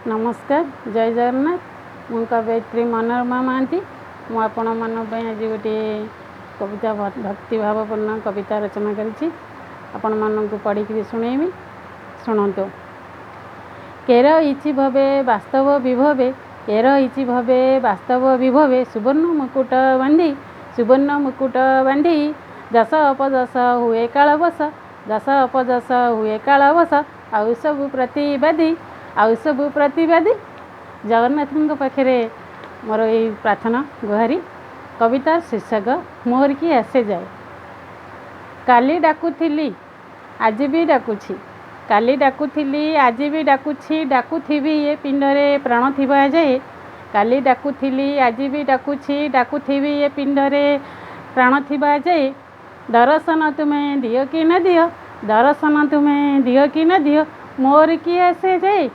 नमस्कार जय जगन्नाथ मु कbayatri मनोरमा माhanty मु आपण आज गोटे कविता भक्ति भावपूर्ण कविता रचना करी आपण मानू पढ़ी शुणेबी शुणु केर इछि भवे वास्तव विभवे केर इछि भवे वास्तव विभवे सुवर्ण मुकुट बांधी जस अपजस हुए कालवश जस अपजस हुए कालवश आउ सब प्रतिवादी जगन्नाथ पाखे मोर ये प्रार्थना गुहारी कविता शीर्षक मोर की आसे जाए। काली डाकुथिली आज भी डाकुछि काली डाकुथिली आज भी डाकुछि डाकुथिबी ये पिंडरे प्राण थिबा जाए काली डाकुथिली आज भी डाकुछि डाकुथिबी ये पिंडरे प्राण थिबा जाए दर्शन तुम्हें दियो कि न दियो दर्शन तुम्हें दियो कि न दियो मोर की आसे जाए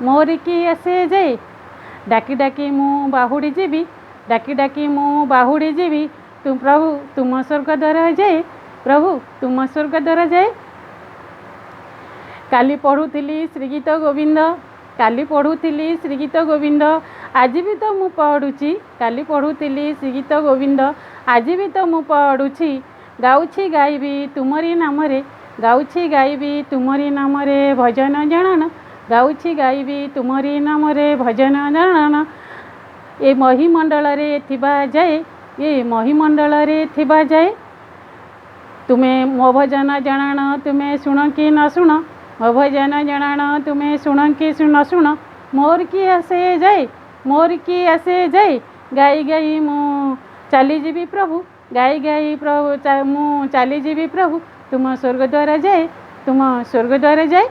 मोर की आसे जाए डाकी डाकी मु बाहुड़ी जीवी डाकी डाकी मु बाहुड़ी जीवी तुम प्रभु तुम स्वर्ग द्वार जाए प्रभु तुम स्वर्ग द्वार जाए। काली पढ़ुथिली श्रीगीत गोविंद काली पढ़ुथिली श्रीगीत गोविंद आज भी तो मु पढ़ुची काली पढ़ुथिली श्रीगीत गोविंद आज भी तो मु पढ़ुची गाउछि गाइबी तुमरी नामरे गाउछि गाइबी तुमरी नामरे भजन जनन गाउछि गाइबी तुमरी नामरे भजन जनन ये महिमंडल रे थिबा जाए ये महिमंडल रे थिबा जाए तुम्हें मो भजन जनन तुम्हें शुण कि न शुण मो भजन जनन तुम्हें शुण कि न शुण मोर की आसे जाए मोर की आसे जाए गाई गाई मु चली जीवी प्रभु गाई गाई प्रभु मु चली जीवी प्रभु तुम स्वर्ग द्वार जाए तुम स्वर्ग द्वार जाए।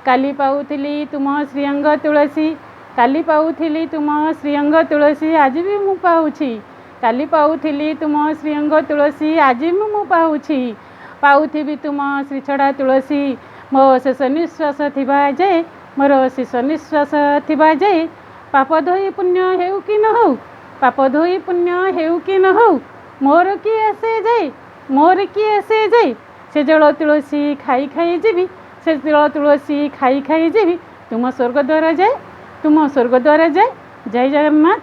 काली पाउथिली तुम श्रीअंग तुलसी काली पाउथिली तुम श्रीअंग तुलसी आज भी मु पाउछि काली पाउथिली तुम श्रीअंग तुलसी आज भी मु पाउछि पाउथिबी तुम श्रीछड़ा तुलसी मो शेष निश्वास थिबा जाए मोर शेष निश्वास थिबा जाए पाप धोई पुण्य हेउ कि न हो पाप धोई पुण्य हेउ कि न हो मोर की आसे जाए मोर की आसे जाए से जल तुलसी खाई खाई जीवी से जल तुलसी खाई खाई जीवी तुम स्वर्ग द्वार जाए तुम स्वर्ग द्वार जाए। जय जगन्नाथ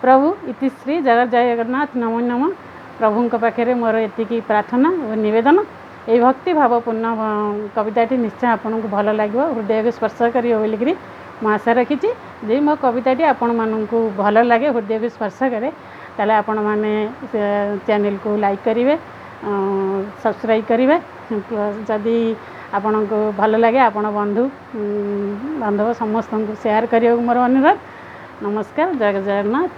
प्रभु इति श्री जय जगन्नाथ नमो नमः प्रभु पाखे मोर एति प्रार्थना और निवेदन ये भक्ति भावपूर्ण कविताटी निश्चय आपन को भल लगे हृदय को स्पर्श करियो बोलिकी मु आशा रखी जे मो कविताटी आपण मानू भल लगे हृदय को स्पर्श करे ताले आपण माने चैनल को लाइक करेंगे सब्सक्राइब करेंगे जदि आपन को भल लगे आपण बंधु बांधव समस्त को शेयर करियो मोर अनुरोध। नमस्कार जय जगन्नाथ।